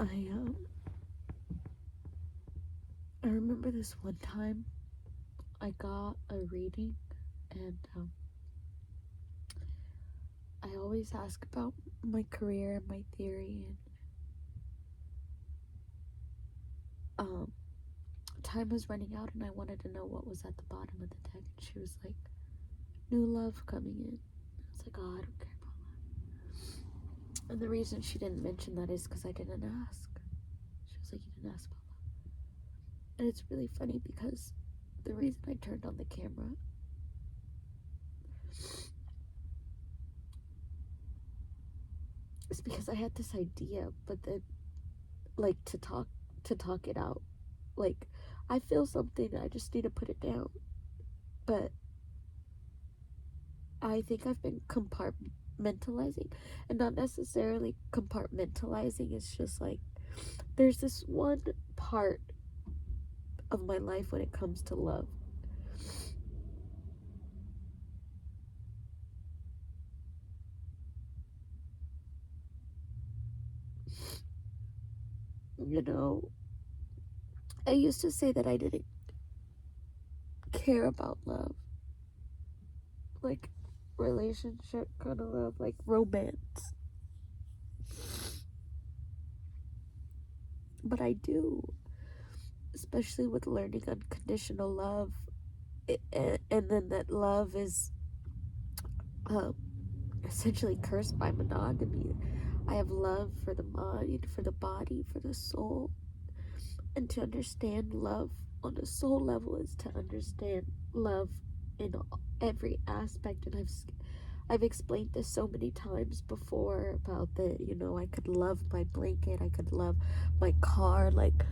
I I remember this one time I got a reading, and I always ask about my career and my theory, and time was running out, and I wanted to know what was at the bottom of the deck, and she was like, new love coming in. I was like, oh, I don't care about that. And the reason she didn't mention that is because I didn't ask. She was like, you didn't ask about love. And it's really funny because the reason I turned on the camera is because I had this idea, but then, like, to talk it out. Like, I feel something, I just need to put it down. But I think I've been compartmentalizing, and not necessarily compartmentalizing. It's just like there's this one part of my life when it comes to love. You know, I used to say that I didn't care about love, like relationship kind of love, like romance. But I do, especially with learning unconditional love, and then that love is essentially cursed by monogamy. I have love for the mind, for the body, for the soul. And to understand love on a soul level is to understand love in every aspect. And I've explained this so many times before about that, you know, I could love my blanket, I could love my car. Like,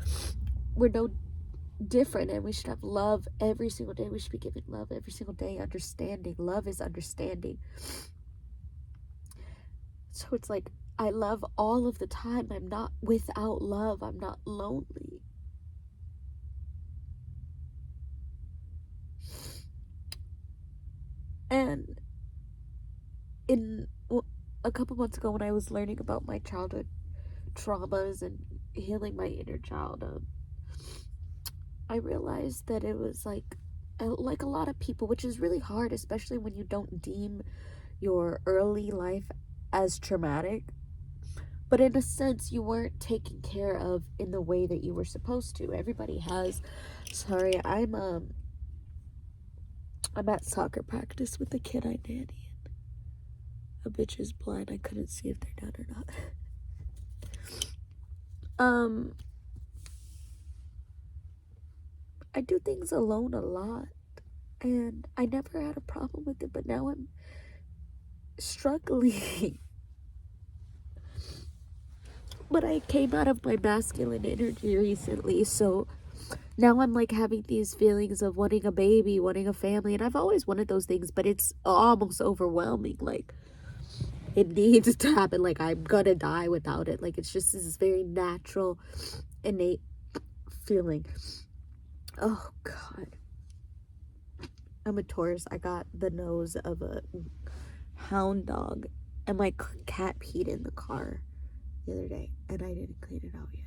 we're no different, and we should have love every single day. We should be giving love every single day. Understanding. Love is understanding. So it's like, I love all of the time. I'm not without love. I'm not lonely. And in a couple months ago, when I was learning about my childhood traumas and healing my inner child, I realized that it was like a lot of people, which is really hard, especially when you don't deem your early life as traumatic. But in a sense, you weren't taken care of in the way that you were supposed to. Everybody has. Sorry, I'm at soccer practice with the kid I nanny. A bitch is blind. I couldn't see if they're done or not. I do things alone a lot, and I never had a problem with it, but now I'm struggling. But I came out of my masculine energy recently, so now I'm like having these feelings of wanting a baby, wanting a family, and I've always wanted those things, but it's almost overwhelming. Like, it needs to happen. Like, I'm gonna die without it. Like, it's just this very natural, innate feeling. Oh God, I'm a Taurus. I got the nose of a hound dog, and my cat peed in the car the other day, and I didn't clean it out yet.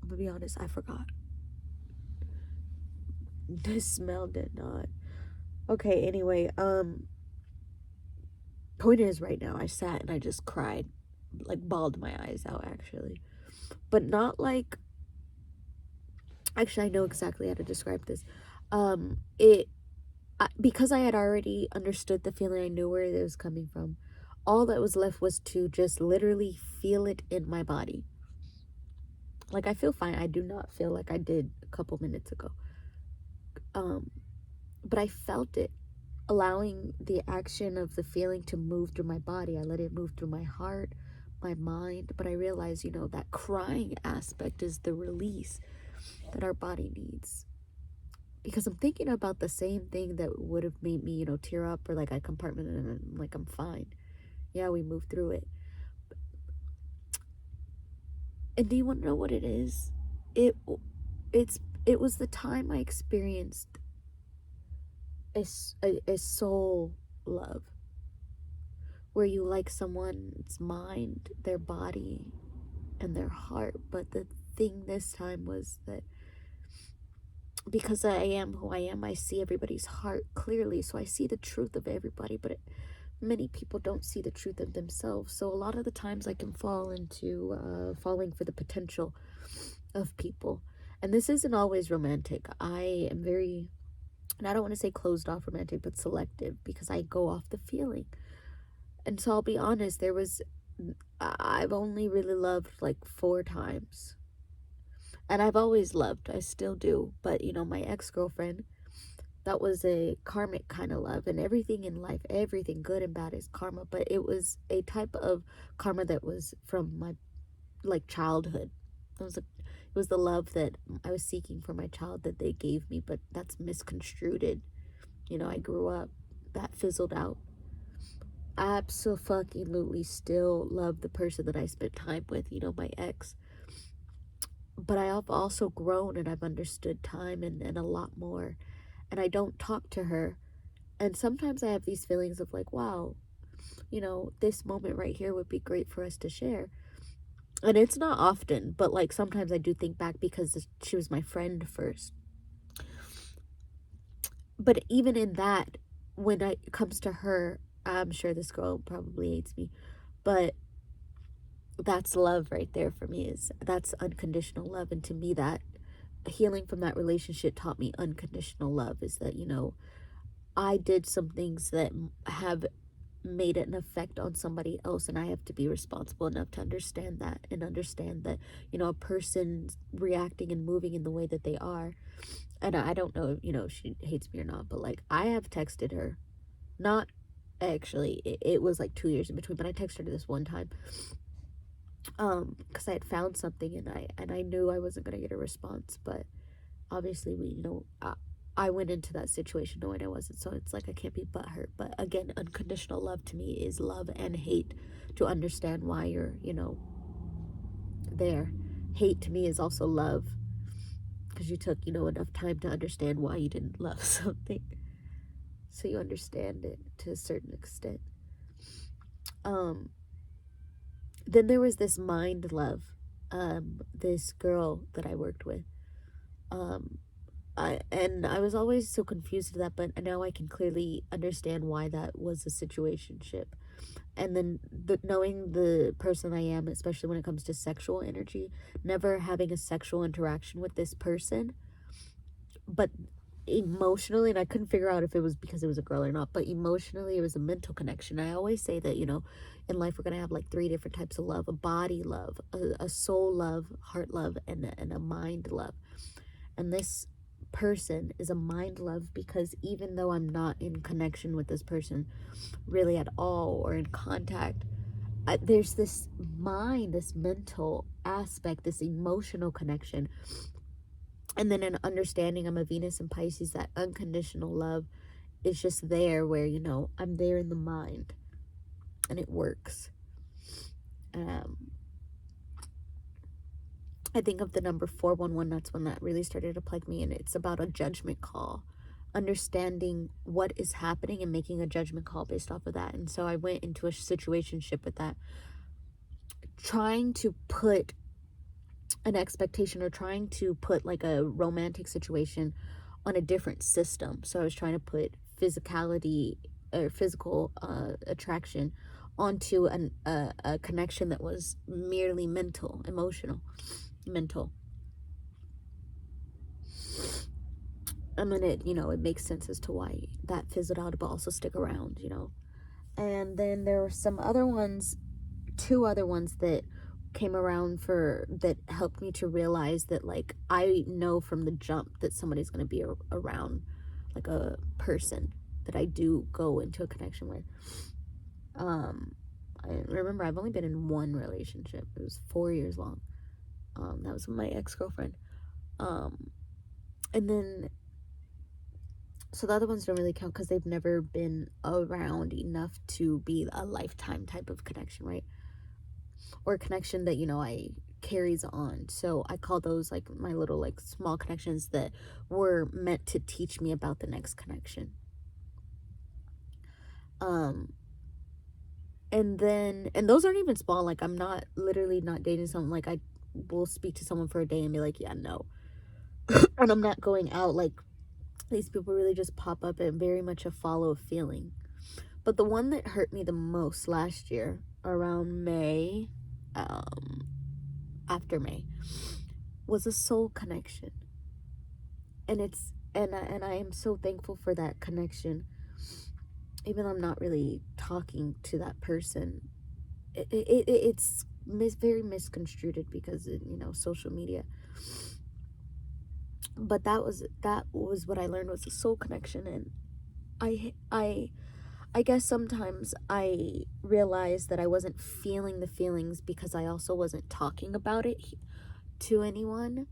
I'm gonna be honest, I forgot. The smell did not. Okay, anyway, point is, right now I sat and I just cried, like bawled my eyes out, actually. But not like, actually I know exactly how to describe this. Because I had already understood the feeling, I knew where it was coming from. All that was left was to just literally feel it in my body. Like, I feel fine. I do not feel like I did a couple minutes ago. But I felt it, allowing the action of the feeling to move through my body. I let it move through my heart, my mind. But I realized, you know, that crying aspect is the release that our body needs. Because I'm thinking about the same thing that would have made me, you know, tear up, or like I compartment and I'm like, I'm fine. Yeah, we moved through it. And do you want to know what it is? It was the time I experienced a soul love, where you like someone's mind, their body, and their heart. But the thing this time was that because I am who I am, I see everybody's heart clearly. So I see the truth of everybody, but many people don't see the truth of themselves. So a lot of the times I can fall into falling for the potential of people. And this isn't always romantic. I am very, and I don't want to say closed off romantic, but selective, because I go off the feeling. And so I'll be honest, I've only really loved like 4 times. And I've always loved, I still do. But, my ex-girlfriend, that was a karmic kind of love. And everything in life, everything good and bad is karma. But it was a type of karma that was from my, like, childhood. It was the love that I was seeking for my child that they gave me, but that's misconstrued. I grew up, that fizzled out. I absolutely still love the person that I spent time with, my ex. But I have also grown and I've understood time and a lot more. And I don't talk to her. And sometimes I have these feelings of like, wow, this moment right here would be great for us to share. And it's not often, but like sometimes I do think back because she was my friend first. But even in that, when it comes to her, I'm sure this girl probably hates me, but that's love right there for me. That's unconditional love. And to me, that healing from that relationship taught me unconditional love, is that, I did some things that have made an effect on somebody else, and I have to be responsible enough to understand that, and understand that, a person reacting and moving in the way that they are. And I don't know if she hates me or not, but like I have texted her, not actually, it was like 2 years in between, but I texted her this one time because I had found something, and I knew I wasn't going to get a response. But obviously I went into that situation knowing I wasn't, so it's like I can't be butthurt. But again, unconditional love to me is love and hate, to understand why you're there. Hate to me is also love, because you took enough time to understand why you didn't love something, so you understand it to a certain extent. Then there was this mind love, this girl that I worked with. I was always so confused with that, but now I can clearly understand why that was a situationship. And then knowing the person I am, especially when it comes to sexual energy, never having a sexual interaction with this person, but emotionally, and I couldn't figure out if it was because it was a girl or not, but emotionally it was a mental connection. I always say that in life we're gonna have like 3 different types of love: a body love, a soul love, heart love, and a mind love. And this person is a mind love, because even though I'm not in connection with this person really at all, or in contact, there's this mental aspect, this emotional connection. And then an understanding, I'm a Venus and Pisces, that unconditional love is just there, where I'm there in the mind and it works. I think of the number 411, that's when that really started to plague me, and it's about a judgment call, understanding what is happening and making a judgment call based off of that. And so I went into a situationship with that, trying to put an expectation, or trying to put like a romantic situation on a different system. So I was trying to put physicality or physical attraction onto a connection that was merely mental, emotional, mental. And then it makes sense as to why that fizzled out, but also stick around, And then there were some other ones, 2 other ones that came around that helped me to realize that, like, I know from the jump that somebody's going to be around, like a person that I do go into a connection with. I remember I've only been in one relationship. It was 4 years long. That was with my ex-girlfriend. And then, so the other ones don't really count because they've never been around enough to be a lifetime type of connection, right? Or a connection that, I carries on. So I call those like my little like small connections that were meant to teach me about the next connection. And those aren't even small. Like, I'm not literally not dating someone. Like, I will speak to someone for a day and be like, yeah, no. And I'm not going out. Like, these people really just pop up and very much a follow feeling. But the one that hurt me the most last year, around May, after May, was a soul connection. And I am so thankful for that connection. Even though I'm not really talking to that person, it's very misconstrued because of, social media. But that was what I learned, was a soul connection. And I guess sometimes I realized that I wasn't feeling the feelings because I also wasn't talking about it to anyone,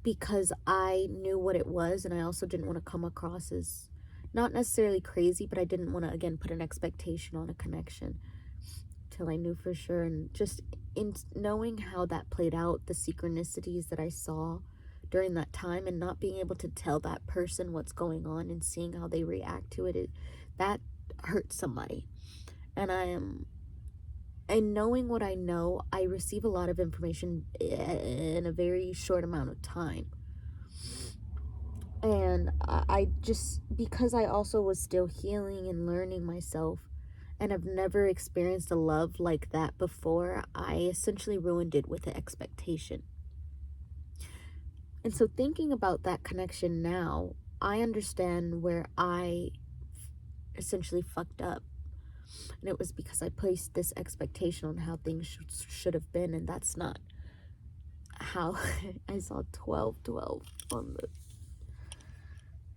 because I knew what it was, and I also didn't want to come across as not necessarily crazy, but I didn't want to, again, put an expectation on a connection till I knew for sure. And just in knowing how that played out, the synchronicities that I saw during that time, and not being able to tell that person what's going on and seeing how they react to it, that hurt somebody. And knowing what I know, I receive a lot of information in a very short amount of time. And I just, because I also was still healing and learning myself, and I've never experienced a love like that before, I essentially ruined it with an expectation. And so thinking about that connection now, I understand where I essentially fucked up. And it was because I placed this expectation on how things should have been, and that's not how I saw 12 on the...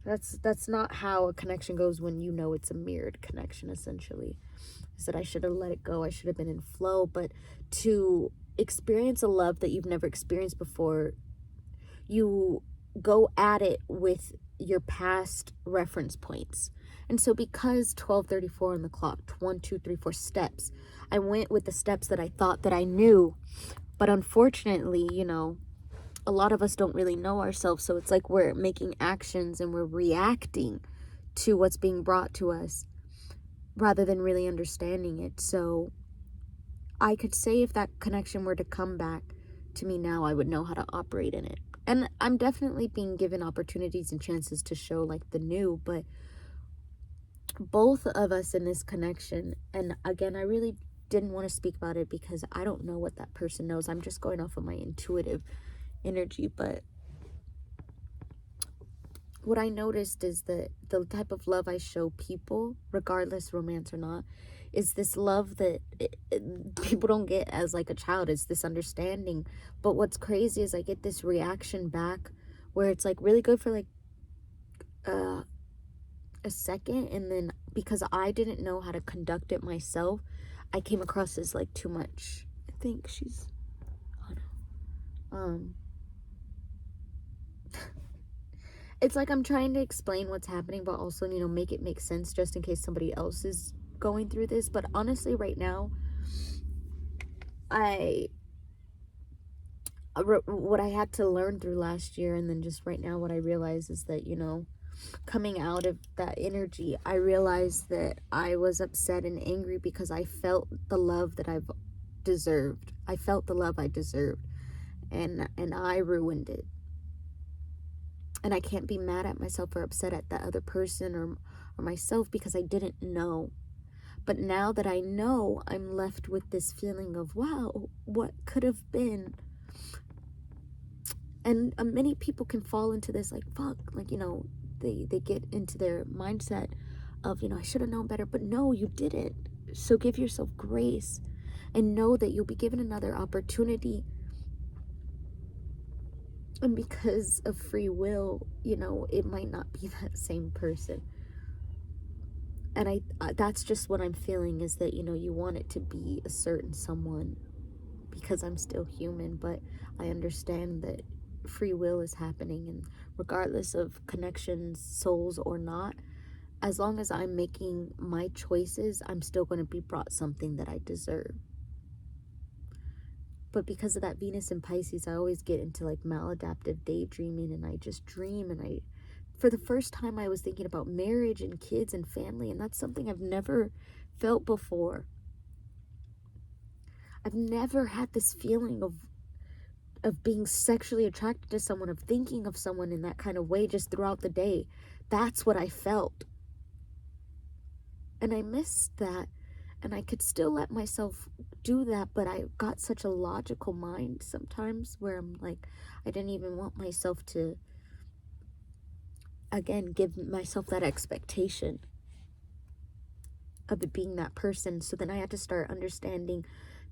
That's not how a connection goes when you know it's a mirrored connection, essentially. I said I should have let it go. I should have been in flow. But to experience a love that you've never experienced before, you go at it with your past reference points. And so because 12:34 on the clock, 1, 2, 3, 4 steps, I went with the steps that I thought that I knew. But unfortunately, a lot of us don't really know ourselves. So it's like we're making actions and we're reacting to what's being brought to us rather than really understanding it. So I could say if that connection were to come back to me now, I would know how to operate in it. And I'm definitely being given opportunities and chances to show like the new, but both of us in this connection, and again, I really didn't want to speak about it because I don't know what that person knows. I'm just going off of my intuitive energy. But what I noticed is that the type of love I show people, regardless romance or not, is this love that people don't get as like a child. It's this understanding. But what's crazy is I get this reaction back where it's like really good for like a second, and then because I didn't know how to conduct it myself, I came across as like too much. I think she's, oh no. It's like I'm trying to explain what's happening, but also, make it make sense just in case somebody else is going through this. But honestly, right now, what I had to learn through last year, and then just right now, what I realize is that, coming out of that energy, I realized that I was upset and angry because I felt the love that I've deserved. I felt the love I deserved, and I ruined it. And I can't be mad at myself or upset at that other person or myself because I didn't know. But now that I know, I'm left with this feeling of, wow, what could have been? And many people can fall into this, like, fuck, like, they get into their mindset of, I should have known better. But no, you didn't. So give yourself grace and know that you'll be given another opportunity. And because of free will, it might not be that same person. And that's just what I'm feeling, is that, you want it to be a certain someone because I'm still human, but I understand that free will is happening, and regardless of connections, souls or not, as long as I'm making my choices, I'm still going to be brought something that I deserve. But because of that Venus in Pisces, I always get into like maladaptive daydreaming, and I just dream, and for the first time I was thinking about marriage and kids and family, and that's something I've never felt before. I've never had this feeling of being sexually attracted to someone, of thinking of someone in that kind of way just throughout the day. That's what I felt. And I missed that. And I could still let myself do that, but I got such a logical mind sometimes where I'm like, I didn't even want myself to, again, give myself that expectation of it being that person. So then I had to start understanding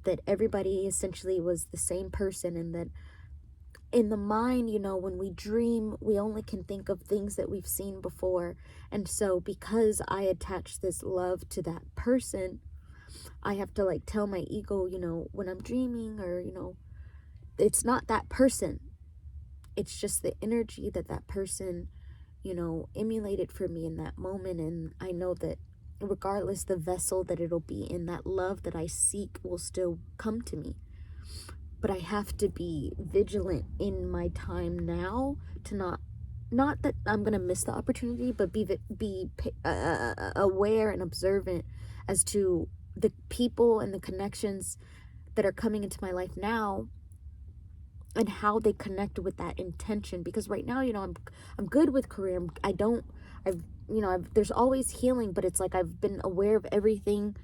that everybody essentially was the same person, and that in the mind, when we dream, we only can think of things that we've seen before. And so because I attach this love to that person, I have to like tell my ego, when I'm dreaming, or, it's not that person. It's just the energy that person, emulated for me in that moment. And I know that regardless the vessel that it'll be in, that love that I seek will still come to me. But I have to be vigilant in my time now to not that I'm going to miss the opportunity, but be aware and observant as to the people and the connections that are coming into my life now, and how they connect with that intention. Because right now, I'm good with career. There's always healing, but it's like I've been aware of everything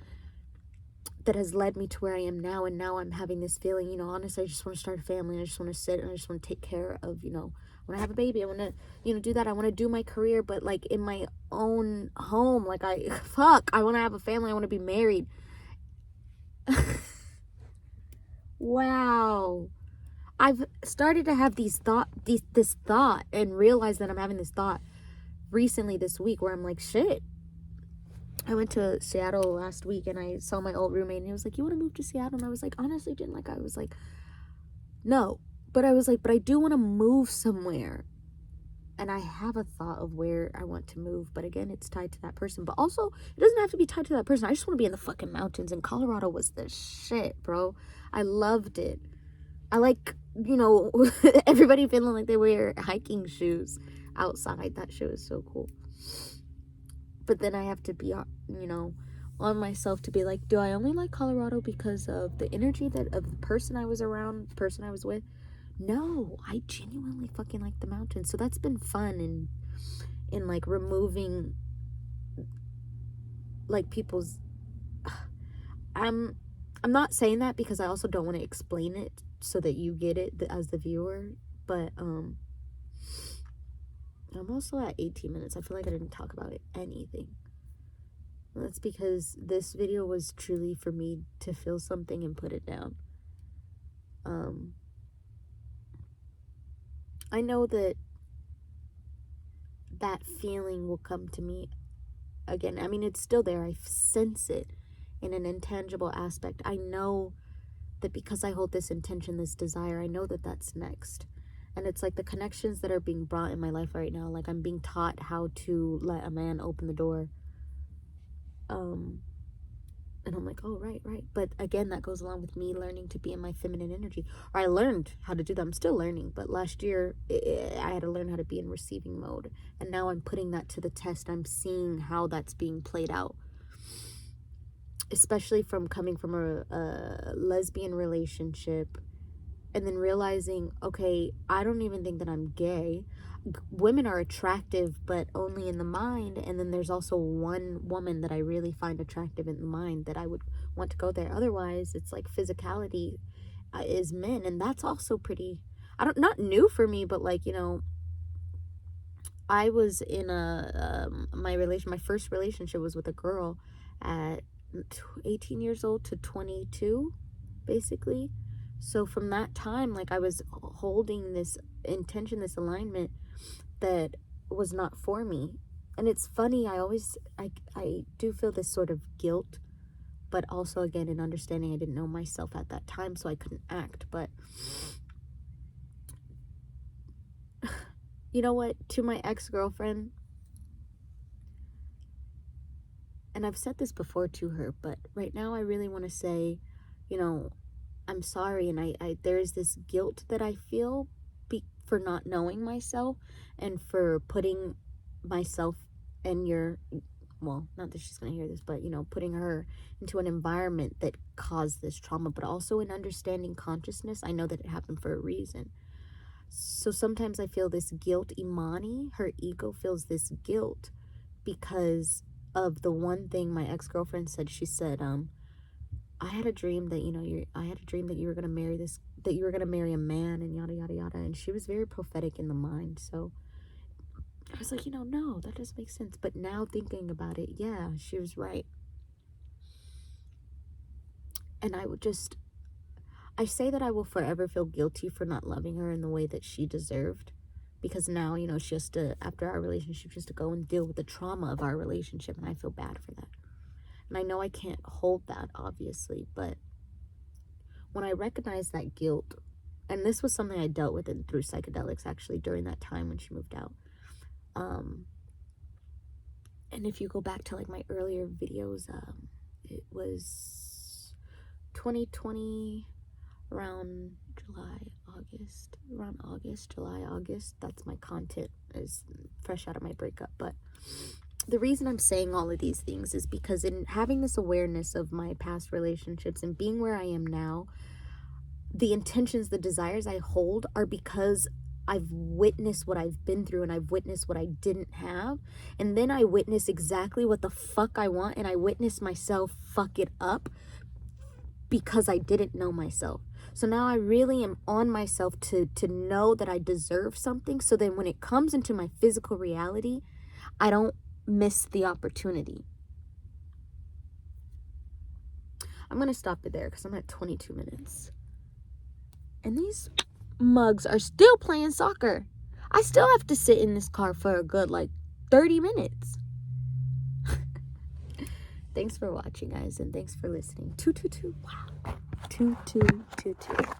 that has led me to where I am now. And now I'm having this feeling, honestly, I just want to start a family. I just want to sit and I just want to take care of, I want to have a baby. I want to, do that. I want to do my career, but like in my own home. Like I want to have a family. I want to be married. Wow. I've started to have this thought and realize that I'm having this thought recently this week where I'm like, shit. I went to Seattle last week and I saw my old roommate and he was like, you want to move to Seattle? And I was like, honestly, didn't like, I was like, no. But I was like, but I do want to move somewhere. And I have a thought of where I want to move. But again, it's tied to that person. But also, it doesn't have to be tied to that person. I just want to be in the fucking mountains. And Colorado was the shit, bro. I loved it. I like, everybody feeling like they wear hiking shoes outside. That shit was so cool. But then I have to be, on myself to be like, do I only like Colorado because of the energy of the person I was around, the person I was with? No, I genuinely fucking like the mountains. So that's been fun in like removing like people's. I'm not saying that because I also don't want to explain it so that you get it as the viewer, but I'm also at 18 minutes. I feel like I didn't talk about anything. That's because this video was truly for me to feel something and put it down. I know that feeling will come to me again. I mean, it's still there. I sense it in an intangible aspect. I know that because I hold this intention, this desire, I know that that's next. And it's like the connections that are being brought in my life right now. Like I'm being taught how to let a man open the door. And I'm like, oh, right. But again, that goes along with me learning to be in my feminine energy. Or I learned how to do that. I'm still learning. But last year, I had to learn how to be in receiving mode. And now I'm putting that to the test. I'm seeing how that's being played out. Especially from coming from a lesbian relationship. And then realizing, okay, I don't even think that I'm gay. Women are attractive, but only in the mind. And then there's also one woman that I really find attractive in the mind that I would want to go there. Otherwise, it's like physicality is men. And that's also pretty, not new for me, but like, I was in my first relationship was with a girl at 18 years old to 22, basically. So from that time, like I was holding this intention, this alignment that was not for me. And it's funny, I do feel this sort of guilt, but also again in understanding I didn't know myself at that time, so I couldn't act. But you know what, to my ex-girlfriend, and I've said this before to her, but right now I really want to say, I'm sorry. And I there's this guilt that I feel for not knowing myself and for putting myself and well, not that she's going to hear this, but, you know, putting her into an environment that caused this trauma, but also in understanding consciousness. I know that it happened for a reason. So sometimes I feel this guilt. Imani, her ego feels this guilt because of the one thing my ex-girlfriend said. She said, I had a dream that, you know, I had a dream that you were going to marry that you were going to marry a man and yada, yada, yada. And she was very prophetic in the mind. So I was like, you know, no, that doesn't make sense. But now thinking about it, yeah, she was right. And I say that I will forever feel guilty for not loving her in the way that she deserved. Because now, you know, she has to, after our relationship, she has to go and deal with the trauma of our relationship. And I feel bad for that. And I know I can't hold that, obviously. But when I recognize that guilt, and this was something I dealt with through psychedelics, actually, during that time when she moved out. And if you go back to like my earlier videos, it was 2020, around July, August. That's my content, is fresh out of my breakup. But the reason I'm saying all of these things is because in having this awareness of my past relationships and being where I am now, the intentions, the desires I hold are because I've witnessed what I've been through, and I've witnessed what I didn't have. And then I witness exactly what the fuck I want, and I witness myself fuck it up because I didn't know myself. So now I really am on myself to know that I deserve something, so then when it comes into my physical reality, I don't miss the opportunity. I'm going to stop it there because I'm at 22 minutes. And these mugs are still playing soccer. I still have to sit in this car for a good like 30 minutes. Thanks for watching, guys, and thanks for listening. 222. Wow. 2222.